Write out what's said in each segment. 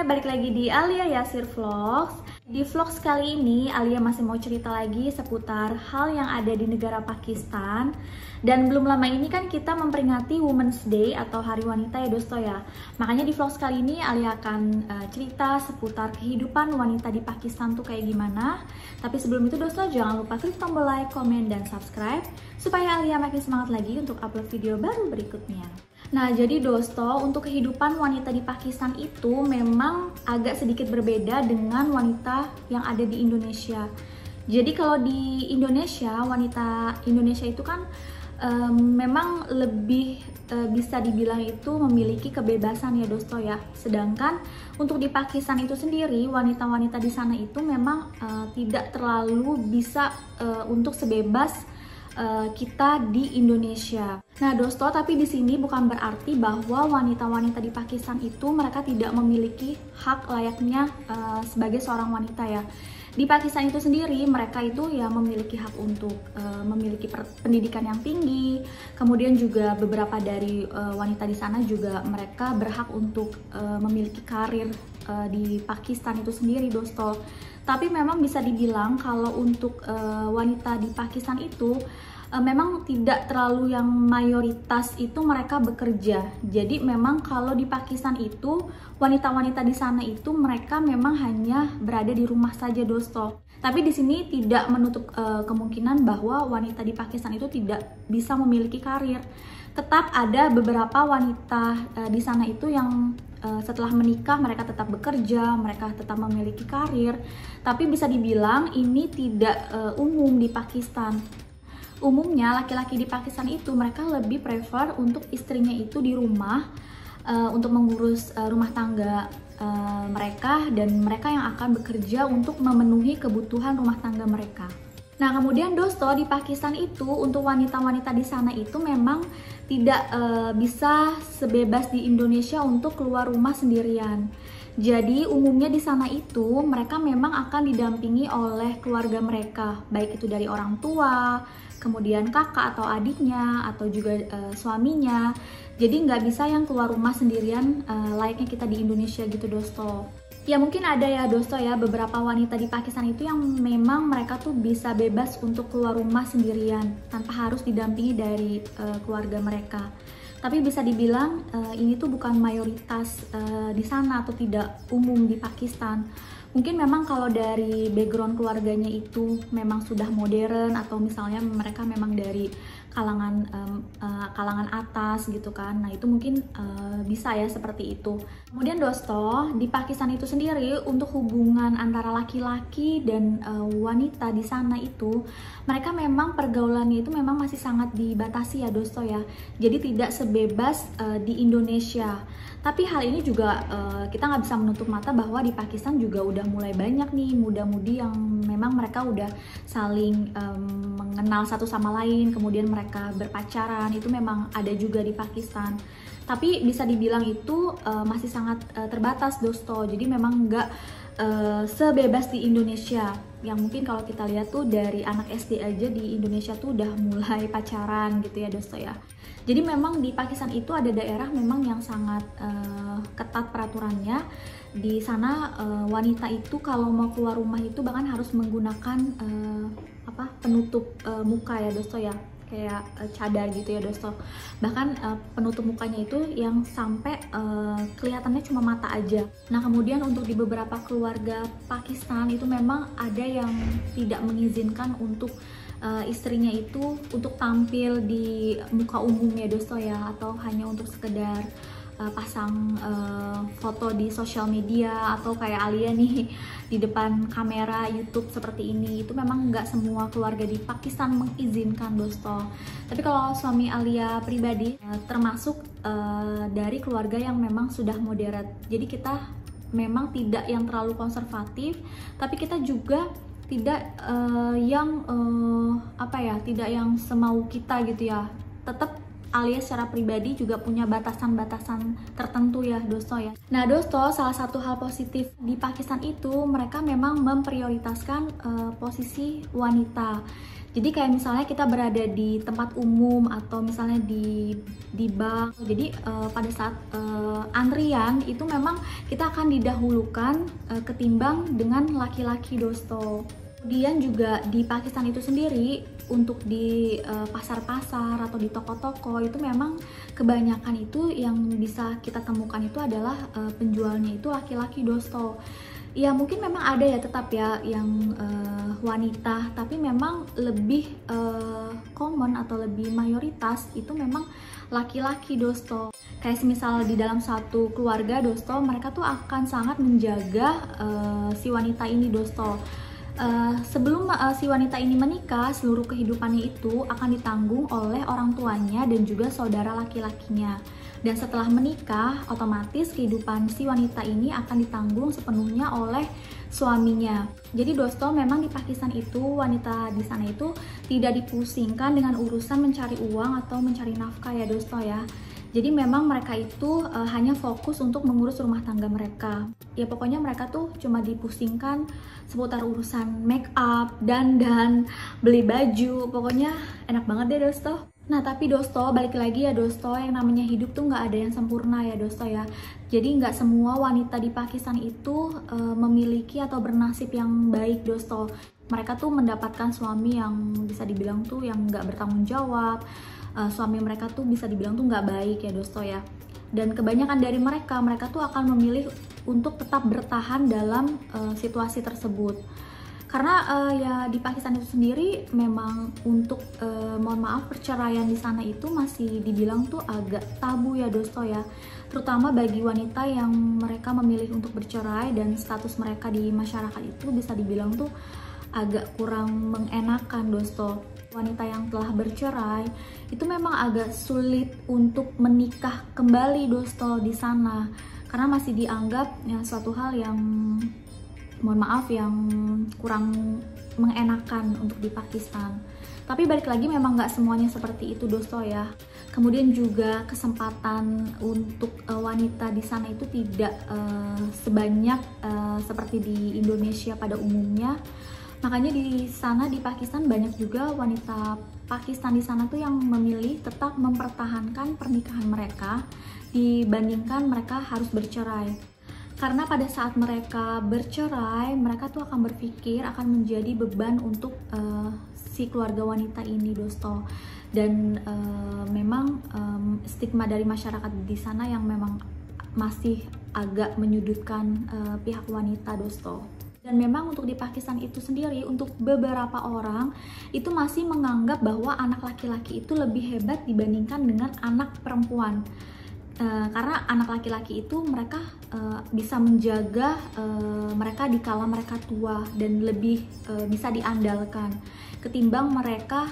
balik lagi di Alia Yasir Vlogs. Di vlogs kali ini, Alia masih mau cerita lagi seputar hal yang ada di negara Pakistan. Dan belum lama ini kan kita memperingati Women's Day atau Hari Wanita ya dosto ya. Makanya di vlogs kali ini Alia akan cerita seputar kehidupan wanita di Pakistan tuh kayak gimana. Tapi sebelum itu dosto, jangan lupa klik tombol like, komen, dan subscribe supaya Alia makin semangat lagi untuk upload video baru berikutnya. Nah, jadi dosto, untuk kehidupan wanita di Pakistan itu memang agak sedikit berbeda dengan wanita yang ada di Indonesia. Jadi kalau di Indonesia, wanita Indonesia itu kan memang lebih bisa dibilang itu memiliki kebebasan ya dosto ya. Sedangkan untuk di Pakistan itu sendiri, wanita-wanita di sana itu memang tidak terlalu bisa untuk sebebas kita di Indonesia. Nah, dosto, tapi di sini bukan berarti bahwa wanita-wanita di Pakistan itu mereka tidak memiliki hak layaknya sebagai seorang wanita ya. Di Pakistan itu sendiri mereka itu ya memiliki hak untuk memiliki pendidikan yang tinggi. Kemudian juga beberapa dari wanita di sana juga mereka berhak untuk memiliki karir di Pakistan itu sendiri dosto. Tapi memang bisa dibilang kalau untuk wanita di Pakistan itu memang tidak terlalu yang mayoritas itu mereka bekerja. Jadi memang kalau di Pakistan itu wanita-wanita di sana itu mereka memang hanya berada di rumah saja dosto. Tapi di sini tidak menutup kemungkinan bahwa wanita di Pakistan itu tidak bisa memiliki karir. Tetap ada beberapa wanita di sana itu yang setelah menikah mereka tetap bekerja, mereka tetap memiliki karir. Tapi bisa dibilang ini tidak umum di Pakistan. Umumnya laki-laki di Pakistan itu mereka lebih prefer untuk istrinya itu di rumah untuk mengurus rumah tangga mereka, dan mereka yang akan bekerja untuk memenuhi kebutuhan rumah tangga mereka. Nah, kemudian dosto, di Pakistan itu untuk wanita-wanita di sana itu memang tidak bisa sebebas di Indonesia untuk keluar rumah sendirian. Jadi umumnya di sana itu mereka memang akan didampingi oleh keluarga mereka, baik itu dari orang tua, kemudian kakak atau adiknya, atau juga suaminya. Jadi nggak bisa yang keluar rumah sendirian layaknya kita di Indonesia gitu dosto. Ya mungkin ada ya dosto ya, beberapa wanita di Pakistan itu yang memang mereka tuh bisa bebas untuk keluar rumah sendirian tanpa harus didampingi dari keluarga mereka. Tapi bisa dibilang ini tuh bukan mayoritas di sana atau tidak umum di Pakistan. Mungkin memang kalau dari background keluarganya itu memang sudah modern, atau misalnya mereka memang dari kalangan atas gitu kan. Nah, itu mungkin bisa ya seperti itu. Kemudian dosto, di Pakistan itu sendiri untuk hubungan antara laki-laki dan wanita di sana itu mereka memang pergaulannya itu memang masih sangat dibatasi ya dosto ya. Jadi tidak sebebas di Indonesia. Tapi hal ini juga kita nggak bisa menutup mata bahwa di Pakistan juga udah mulai banyak nih muda-mudi yang memang mereka udah saling mengenal satu sama lain, kemudian mereka berpacaran, itu memang ada juga di Pakistan. Tapi bisa dibilang itu masih sangat terbatas dosto, jadi memang nggak sebebas di Indonesia. Yang mungkin kalau kita lihat tuh dari anak SD aja di Indonesia tuh udah mulai pacaran gitu ya dosto ya. Jadi memang di Pakistan itu ada daerah memang yang sangat ketat peraturannya. Di sana wanita itu kalau mau keluar rumah itu bahkan harus menggunakan penutup muka ya dosto ya, kayak cadar gitu ya dosto. Bahkan penutup mukanya itu yang sampai kelihatannya cuma mata aja. Nah, kemudian untuk di beberapa keluarga Pakistan itu memang ada yang tidak mengizinkan untuk istrinya itu untuk tampil di muka umum ya dosto ya, atau hanya untuk sekedar pasang foto di sosial media, atau kayak Alia nih di depan kamera YouTube seperti ini. Itu memang nggak semua keluarga di Pakistan mengizinkan dosto. Tapi kalau suami Alia pribadi termasuk dari keluarga yang memang sudah moderat. Jadi kita memang tidak yang terlalu konservatif, tapi kita juga tidak tidak yang semau kita gitu ya. Tetap Alia secara pribadi juga punya batasan-batasan tertentu ya Dosto ya. Nah Dosto, salah satu hal positif di Pakistan itu mereka memang memprioritaskan posisi wanita. Jadi kayak misalnya kita berada di tempat umum atau misalnya di bank. Jadi pada saat antrian itu memang kita akan didahulukan ketimbang dengan laki-laki Dosto. Kemudian juga di Pakistan itu sendiri untuk di pasar-pasar atau di toko-toko itu memang kebanyakan itu yang bisa kita temukan itu adalah penjualnya itu laki-laki Dosto. Ya mungkin memang ada ya tetap ya yang wanita, tapi memang lebih common atau lebih mayoritas itu memang laki-laki Dosto. Kayak misal di dalam satu keluarga Dosto, mereka tuh akan sangat menjaga si wanita ini Dosto. Sebelum si wanita ini menikah, seluruh kehidupannya itu akan ditanggung oleh orang tuanya dan juga saudara laki-lakinya. Dan setelah menikah, otomatis kehidupan si wanita ini akan ditanggung sepenuhnya oleh suaminya. Jadi Dosto, memang di Pakistan itu wanita di sana itu tidak dipusingkan dengan urusan mencari uang atau mencari nafkah ya Dosto ya. Jadi memang mereka itu hanya fokus untuk mengurus rumah tangga mereka. Ya pokoknya mereka tuh cuma dipusingkan seputar urusan make up, dandan, beli baju. Pokoknya enak banget deh Dosto. Nah tapi Dosto, balik lagi ya Dosto, yang namanya hidup tuh nggak ada yang sempurna ya Dosto ya. Jadi nggak semua wanita di Pakistan itu memiliki atau bernasib yang baik Dosto. Mereka tuh mendapatkan suami yang bisa dibilang tuh yang nggak bertanggung jawab. Suami mereka tuh bisa dibilang tuh nggak baik ya Dosto ya. Dan kebanyakan dari mereka tuh akan memilih untuk tetap bertahan dalam situasi tersebut. Karena ya di Pakistan itu sendiri memang untuk mohon maaf perceraian di sana itu masih dibilang tuh agak tabu ya Dosto ya. Terutama bagi wanita yang mereka memilih untuk bercerai dan status mereka di masyarakat itu bisa dibilang tuh agak kurang mengenakan Dosto. Wanita yang telah bercerai itu memang agak sulit untuk menikah kembali Dosto di sana karena masih dianggap ya suatu hal yang mohon maaf yang kurang mengenakan untuk di Pakistan. Tapi balik lagi memang nggak semuanya seperti itu Dosto ya. Kemudian juga kesempatan untuk wanita di sana itu tidak sebanyak seperti di Indonesia pada umumnya. Makanya di sana di Pakistan banyak juga wanita Pakistan di sana tuh yang memilih tetap mempertahankan pernikahan mereka dibandingkan mereka harus bercerai. Karena pada saat mereka bercerai, mereka tuh akan berpikir akan menjadi beban untuk si keluarga wanita ini Dosto. Dan memang stigma dari masyarakat di sana yang memang masih agak menyudutkan pihak wanita Dosto. Dan memang untuk di Pakistan itu sendiri, untuk beberapa orang itu masih menganggap bahwa anak laki-laki itu lebih hebat dibandingkan dengan anak perempuan. Karena anak laki-laki itu mereka bisa menjaga mereka dikala mereka tua dan lebih bisa diandalkan ketimbang mereka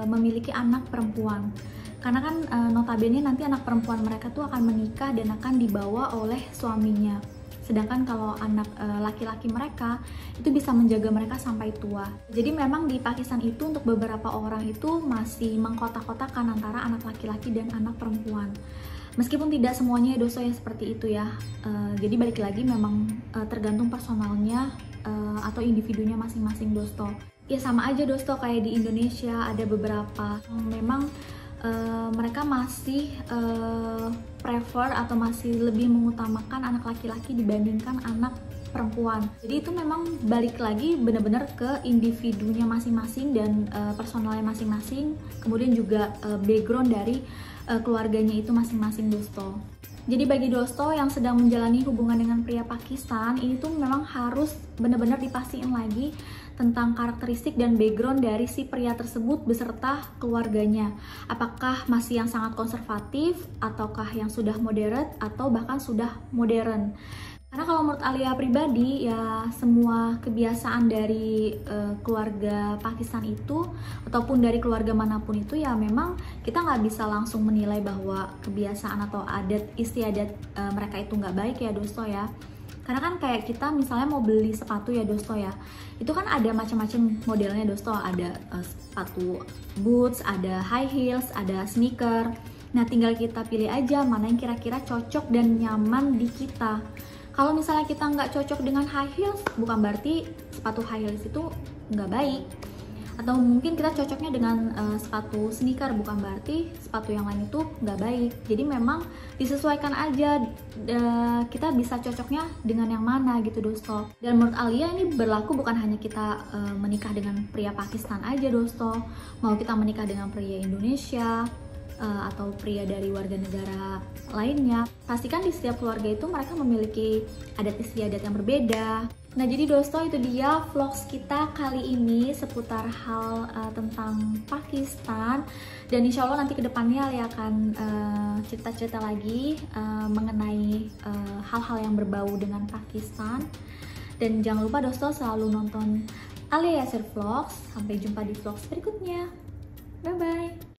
memiliki anak perempuan. Karena kan notabene nanti anak perempuan mereka tuh akan menikah dan akan dibawa oleh suaminya. Sedangkan kalau anak laki-laki mereka itu bisa menjaga mereka sampai tua. Jadi memang di Pakistan itu untuk beberapa orang itu masih mengkotak-kotakan antara anak laki-laki dan anak perempuan. Meskipun tidak semuanya Dosto yang seperti itu ya. Jadi balik lagi memang tergantung personalnya atau individunya masing-masing Dosto. Ya sama aja Dosto kayak di Indonesia ada beberapa yang memang mereka masih prefer atau masih lebih mengutamakan anak laki-laki dibandingkan anak perempuan. Jadi itu memang balik lagi benar-benar ke individunya masing-masing dan personalnya masing-masing. Kemudian juga background dari keluarganya itu masing-masing Dosto. Jadi bagi Dosto yang sedang menjalani hubungan dengan pria Pakistan, ini tuh memang harus benar-benar dipastiin lagi tentang karakteristik dan background dari si pria tersebut beserta keluarganya. Apakah masih yang sangat konservatif, ataukah yang sudah moderate, atau bahkan sudah modern. Karena kalau menurut Alia pribadi, ya semua kebiasaan dari keluarga Pakistan itu, ataupun dari keluarga manapun itu, ya memang kita nggak bisa langsung menilai bahwa kebiasaan atau adat istiadat mereka itu nggak baik ya Dosto ya. Karena kan kayak kita misalnya mau beli sepatu ya Dosto ya, itu kan ada macam-macam modelnya Dosto, ada sepatu boots, ada high heels, ada sneaker. Nah, tinggal kita pilih aja mana yang kira-kira cocok dan nyaman di kita. Kalau misalnya kita nggak cocok dengan high heels, bukan berarti sepatu high heels itu nggak baik. Atau mungkin kita cocoknya dengan sepatu sneaker, bukan berarti sepatu yang lain itu nggak baik. Jadi memang disesuaikan aja, kita bisa cocoknya dengan yang mana gitu dosto. Dan menurut Alia ini berlaku bukan hanya kita menikah dengan pria Pakistan aja dosto, mau kita menikah dengan pria Indonesia atau pria dari warga negara lainnya, pastikan di setiap keluarga itu mereka memiliki adat istiadat yang berbeda. Nah, jadi dosto, itu dia vlogs kita kali ini seputar hal tentang Pakistan. Dan insya Allah nanti kedepannya Alia akan cerita-cerita lagi mengenai hal-hal yang berbau dengan Pakistan. Dan jangan lupa dosto selalu nonton Alia Yasir Vlogs. Sampai jumpa di vlogs berikutnya. Bye-bye.